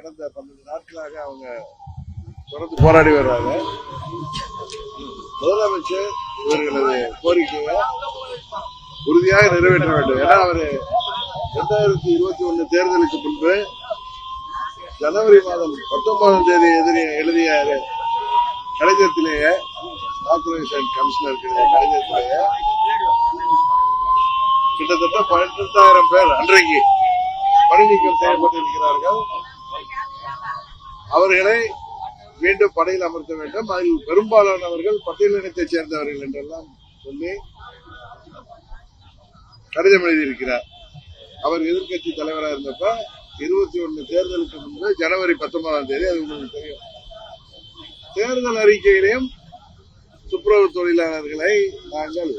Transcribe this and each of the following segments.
கடந்த 12 நாட்களாக அவங்க தொடர்ந்து போராடி வர்றாங்க. முதலமைச்சர் இவர்களது கோரிக்கையை உறுதியாக நிறைவேற்ற வேண்டும். ஏன்னா அவரு 2021 தேர்தலுக்கு முன்பு ஜனவரி மாதம் 19ஆம் தேதி எழுதிய கடிதத்திலேயே கார்பரேஷன் கமிஷனருக்கு கடிதத்திலேயே கிட்டத்தட்ட 18,000 பேர் அன்றைக்கு பணி நீக்கம் செய்யப்பட்டிருக்கிறார்கள். அவர்களை மீண்டும் பணியில் அமர்த்த வேண்டும். அதில் பெரும்பாலானவர்கள் பட்டியலினத்தைச் சேர்ந்தவர்கள் என்றெல்லாம் சொல்லி கடிதம் எழுதியிருக்கிறார். அவர் எதிர்கட்சி தலைவராக இருந்தப்ப 21 தேர்தலுக்கு முன்பு ஜனவரி 19ஆம் தேதி, அது உங்களுக்கு தெரியும், தேர்தல் அறிக்கையிலையும் துப்புரவு தொழிலாளர்களை நாங்கள்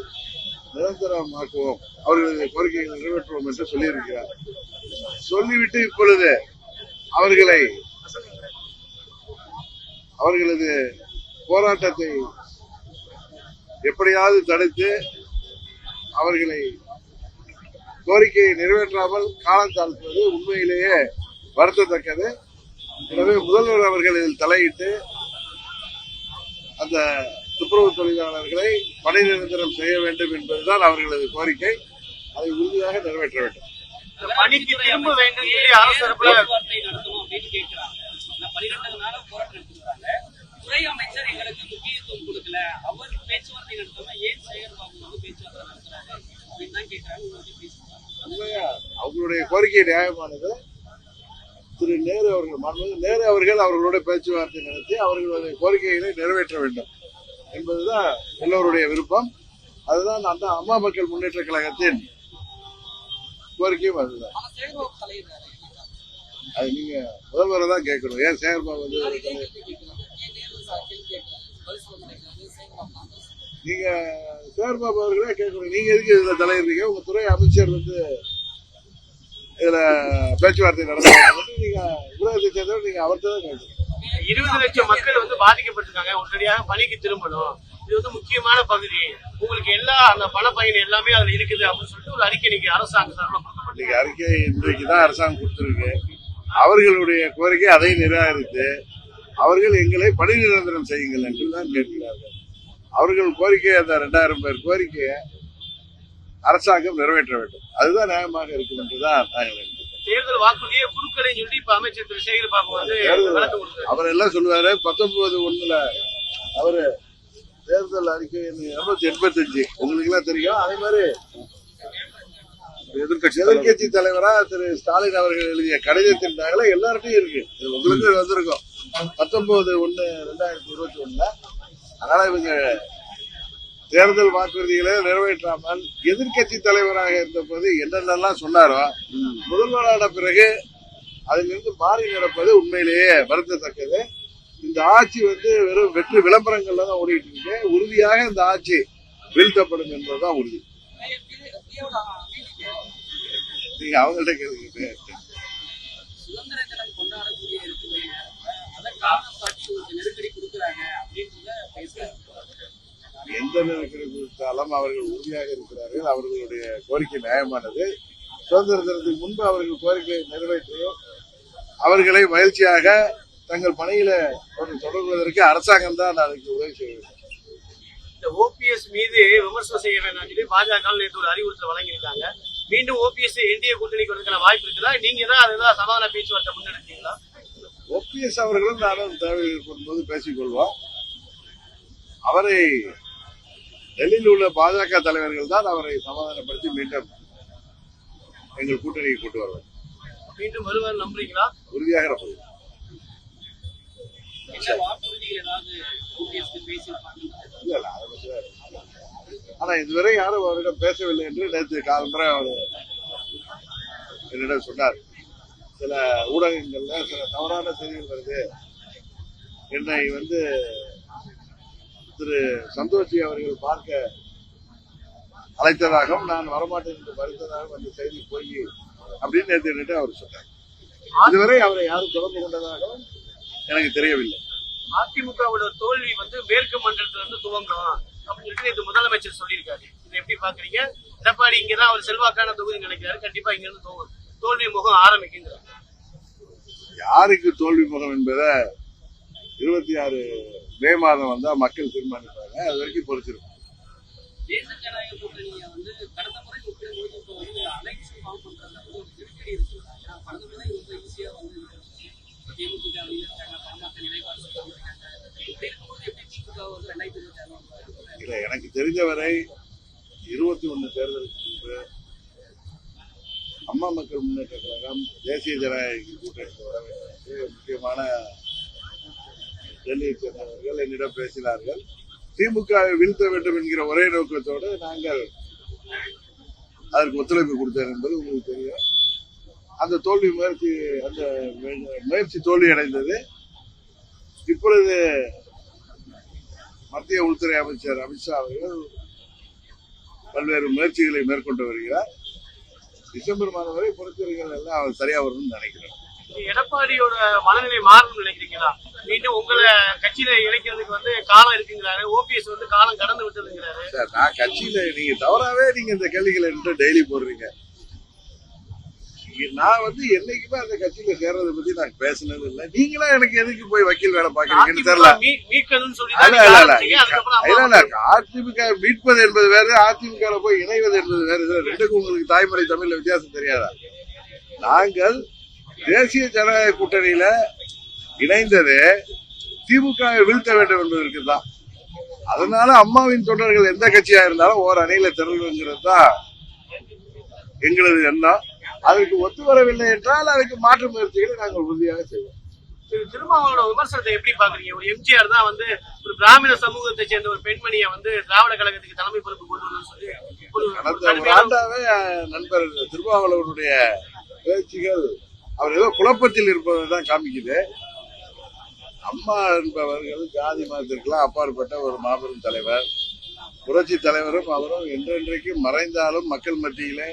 நிரந்தரமாக்குவோம், அவர்களது கோரிக்கைகளை நிறைவேற்றுவோம் என்று சொல்லியிருக்கிறார். சொல்லிவிட்டு இப்பொழுது அவர்களது போராட்டத்தை எப்படியாவது தடுத்து அவர்களை கோரிக்கையை நிறைவேற்றாமல் காலம் தாழ்த்துவது உண்மையிலேயே வருத்தத்தக்கது. எனவே முதல்வர் அவர்கள் இதில் தலையிட்டு அந்த துப்புரவு தொழிலாளர்களை பணி நிரந்தரம் செய்ய வேண்டும் என்பதுதான் அவர்களது கோரிக்கை. அதை உறுதியாக நிறைவேற்ற வேண்டும். பணிக்கு திரும்ப வேண்டும் அரசு துறை அமைச்சர் எங்களுக்கு முக்கியத்துவம் கொடுக்கல, அவர் பேச்சுவார்த்தை நடத்தாம ஏன் சேகர்பாபு பேச்சுவார்த்தை நடத்துறாரு அப்படின்னு தான் கேட்கிறாங்க. அவங்களுடைய கோரிக்கை நியாயமானது. திரு நேரு அவர்கள் அவர்களோட பேச்சுவார்த்தை நடத்தி அவர்களுடைய கோரிக்கைகளை நிறைவேற்ற வேண்டும் என்பதுதான் எல்லோருடைய விருப்பம். அதுதான் அந்த அம்மா மக்கள் முன்னேற்ற கழகத்தின் கோரிக்கையும் அதுதான். அது நீங்க முதல்வரை தான் கேட்கணும். ஏன் சேகர்பாபு நீங்க சேகர்பாபு அவர்களே கேட்கணும். நீங்க எதுக்கு இதுல தலையிடுறீங்க? உங்க துறை அமைச்சர் இதுல பேச்சுவார்த்தை நடத்த நீங்க உலகத்தை சேர்ந்தவர், நீங்க அவர்கிட்ட தான் கேட்கணும். 20 லட்சம் மக்கள் பாதிக்கப்பட்டிருக்காங்க. உடனடியாக பணிக்கு திரும்பணும். இது முக்கியமான பகுதி. உங்களுக்கு எல்லா அந்த பண பயன் எல்லாமே அதுல இருக்குது அப்படின்னு சொல்லிட்டு ஒரு அறிக்கை நீங்க அரசாங்க சார்பில் அறிக்கை இன்றைக்குதான் அரசாங்கம் கொடுத்திருக்கு. அவர்களுடைய கோரிக்கை அதை நிராகரித்து அவர்கள் எங்களை பணி நிரந்தரம் செய்யுங்கள் என்றுதான் கேட்கிறார்கள். அவர்கள் கோரிக்கை அந்த 2000 பேர் கோரிக்கையை அரசாங்கம் நிறைவேற்ற வேண்டும். அதுதான் நியாயமாக இருக்கும் என்றுதான் நாங்கள் நினைக்கிறோம். தேர்தல் வாக்குறுதியை குறுக்கடை சொல்லி இப்ப அமைச்சர் திரு சேகர்பாபு அவர் எல்லாம் சொல்லுவாரு. 19/1 அவரு தேர்தல் அறிக்கை 285 உங்களுக்கு எல்லாம் தெரியும். அதே மாதிரி எதிர்கட்சி தலைவரா திரு ஸ்டாலின் அவர்கள் எழுதிய கடிதத்தின் நகலை எல்லார்ட்டையும் இருக்கு. உங்களுக்கு வந்திருக்கும் 19/1/2021. அதனால இவங்க தேர்தல் வாக்குறுதிகளை நிறைவேற்றாமல் எதிர்கட்சி தலைவராக இருந்த போது என்னென்னலாம் சொன்னாரோ முதல்வரான பிறகு அதிலிருந்து மாறி நடப்பது உண்மையிலேயே வருத்தத்தக்கது. இந்த ஆட்சி வெறும் வெற்றி விளம்பரங்கள்ல தான் ஓடிட்டு இருக்கு. உறுதியாக இந்த ஆட்சி வீழ்த்தப்படும் என்பதுதான் உறுதி. நீங்க அவங்கள்ட்ட கேளுங்க. எந்த நெருக்கடி கொடுத்தாலும் அவர்கள் உறுதியாக இருக்கிறார்கள். அவர்களுடைய கோரிக்கை நியாயமானது. சுதந்திர தினத்துக்கு முன்பு அவர்கள் கோரிக்கையை நிறைவேற்றியும் அவர்களை மகிழ்ச்சியாக தங்கள் பணியில தொடர்வதற்கு அரசாங்கம் தான் அதுக்கு உதவி செய்ய வேண்டும். இந்த ஓபிஎஸ் மீது விமர்சனம் செய்ய வேண்டாம் சொல்லி பாஜக நேற்று ஒரு அறிவுறுத்தல் வழங்கியிருக்காங்க. மீண்டும் ஓபிஎஸ் என்டிஏ கூட்டணிக்கு வரதுக்கான வாய்ப்பு இருக்குதா? நீங்க தான் அதுதான் சமாதான பேச்சுவார்த்தை முன்னெடுத்தீங்களா? ஓபிஎஸ் அவர்களும் நானும் தேவை போது பேசிக்கொள்வோம். அவரை டெல்லியில் உள்ள பாஜக தலைவர்கள் தான் அவரை சமாதானப்படுத்தி மீண்டும் எங்கள் கூட்டணிக்கு கொண்டு வருவார். மீண்டும் வருவார் நம்புறீங்களா? உறுதியாக நம்புகிறேன். ஆனா இதுவரை யாரும் அவரிடம் பேசவில்லை என்று நேற்று காலம்பரை அவர் என்னிடம் சொன்னார். சில ஊடகங்கள்ல சில தவறான செய்திகள் வருது. என்னை திரு சந்தோஷி அவர்கள் பார்க்க அழைத்ததாகவும் நான் வரமாட்டேன் என்று மறுத்ததாகவும் அந்த செய்தி போய் அப்படின்னு நேற்று என்னிடம் அவர் சொன்னார். இதுவரை அவரை யாரும் தொடர்பு கொண்டதாகவும் எனக்கு தெரியவில்லை. அதிமுகவோட தோல்வி மேற்கு மண்டலத்திலிருந்து துவங்கும் அப்படின்னு சொல்லிட்டு நேற்று முதலமைச்சர் சொல்லியிருக்காரு. இதை எப்படி பாக்குறீங்க? எடப்பாடி இங்கதான் அவர் செல்வாக்கான தொகுதி நினைக்கிறாரு. கண்டிப்பா இங்க இருந்து தோல்வி முகம் ஆரம்பிக்குங்கிறார். யாருக்கு தோல்வி முகம் என்பதை 26 மே மாதம் வந்தா மக்கள் தீர்மானிப்பாங்க. அது வரைக்கும் பொறுத்திருக்கும். தேசிய ஜனநாயக கூட்டணியை வந்து கடந்த முறை இப்போ வந்து அலைன்ஸ் ஃபார்ம் பண்றதுல வந்து ஒரு நெருக்கடி இருக்கு. கடந்த முறை ரொம்ப ஈஸியா வந்து தேமுதிக இருக்காங்க, பாமக நிலைப்பாடு இருக்காங்க. இப்படி இருக்கும்போது எப்படி திமுக ஒரு 2026 இல்ல, எனக்கு தெரிந்தவரை 21 தேர்தலுக்கு முன்பு அம்மா மக்கள் முன்னேற்ற கழகம் தேசிய ஜனநாயக கூட்டணிக்கு வர வேண்டும் என்று முக்கியமான டெல்லியை சேர்ந்தவர்கள் என்னிடம் பேசினார்கள். திமுகவை வீழ்த்த வேண்டும் என்கிற ஒரே நோக்கத்தோடு நாங்கள் அதற்கு ஒத்துழைப்பு கொடுத்தோம் என்பது உங்களுக்கு தெரியும். அந்த முயற்சி தோல்வி அடைந்தது. இப்பொழுது மத்திய உள்துறை அமைச்சர் அமித்ஷா அவர்கள் பல்வேறு முயற்சிகளை மேற்கொண்டு வருகிறார். டிசம்பர் மாதம் வரை பொறுத்திருங்கள், எல்லாம் அவர் சரியா வரும்னு நினைக்கிறேன். எடப்பாடியோட மனநிலை மாறும் நினைக்கிறீங்களா? மீண்டும் உங்களை கட்சியில இணைக்கிறதுக்கு வந்து காலம் இருக்குங்கிறாரு. ஓபிஎஸ் வந்து காலம் கடந்து விட்டதுங்கிறாரு. சார், நான் கட்சியில நீங்க தவறாவே இந்த கேள்விகளை என்று டெய்லி போடுறீங்க. நான் வந்து என்னைக்குமே அந்த கட்சியில சேர்றதை பத்தி நான் பேசினது இல்லை. நீங்களா எனக்கு எதுக்கு போய் வக்கீல் வேலை பாக்குறீங்கன்னு தெரியல. அதிமுக மீட்பது என்பது வேறு, அதிமுக போய் இணைவது என்பது வேறு. ரெண்டுக்கும் உங்களுக்கு தாய்மொழி தமிழ்ல வித்தியாசம் தெரியாதா? நாங்கள் தேசிய ஜனநாயக கூட்டணியில இணைந்தது திமுகவை வீழ்த்த வேண்டும் என்பதற்கு தான். அதனால அம்மாவின் தொண்டர்கள் எந்த கட்சியா இருந்தாலும் ஓர் அணியில திரள்ங்கிறது தான் எங்களது எண்ணம். அதற்கு ஒத்து வரவில்லை என்றால் அதுக்கு மாற்று முயற்சிகளை நாங்கள் உறுதியாக செய்வோம். திருமாவளவனோட விமர்சனத்தை எப்படி பாக்குறீங்க? ஒரு எம்ஜிஆர் தான் வந்து ஒரு பிராமண சமூகத்தை சேர்ந்த ஒரு பெண்மணியை வந்து திராவிட கழகத்துக்கு தலைமை பொறுப்பு கொண்டு வரணும்னு சொல்லி கடந்த ஒரு ஆண்டாவே நண்பர் திருமாவளவனுடைய பேச்சுகள் அவர் ஏதோ குழப்பத்தில் இருப்பதை தான் காமிக்குது. அம்மா என்பவர்கள் ஜாதி மதத்திற்கெல்லாம் அப்பாற்பட்ட ஒரு மாபெரும் தலைவர், புரட்சி தலைவரும் அவரும் என்றென்றைக்கும் மறைந்தாலும் மக்கள் மத்தியிலே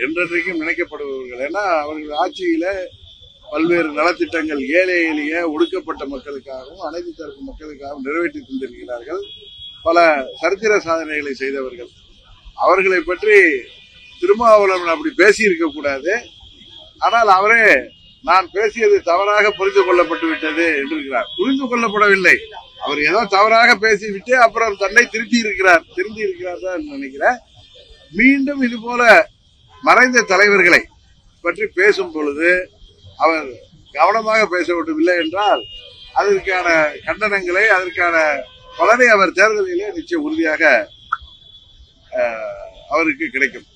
என்றென்றைக்கும் நினைக்கப்படுபவர்கள். ஏன்னா அவர்கள் ஆட்சியில பல்வேறு நலத்திட்டங்கள் ஏழை எளிய ஒடுக்கப்பட்ட மக்களுக்காகவும் அனைத்து தரப்பு மக்களுக்காகவும் நிறைவேற்றி தந்திருக்கிறார்கள். பல சரித்திர சாதனைகளை செய்தவர்கள். அவர்களை பற்றி திருமாவளவன் அப்படி பேசி இருக்க கூடாது. ஆனால் அவரே நான் பேசியது தவறாக புரிந்து கொள்ளப்பட்டு விட்டது என்றிருக்கிறார். புரிந்து கொள்ளப்படவில்லை, அவர் ஏதோ தவறாக பேசிவிட்டு அப்புறம் தன்னை திருத்தி இருக்கிறார் தான் நினைக்கிறேன். மீண்டும் இது போல மறைந்த தலைவர்களை பற்றி பேசும் பொழுது அவர் கவனமாக பேச விடவில்லை என்றால் அதற்கான கண்டனங்களை, அதற்கான பலனை அவர் தேர்தலிலே நிச்சயம் உறுதியாக அவருக்கு கிடைக்கும்.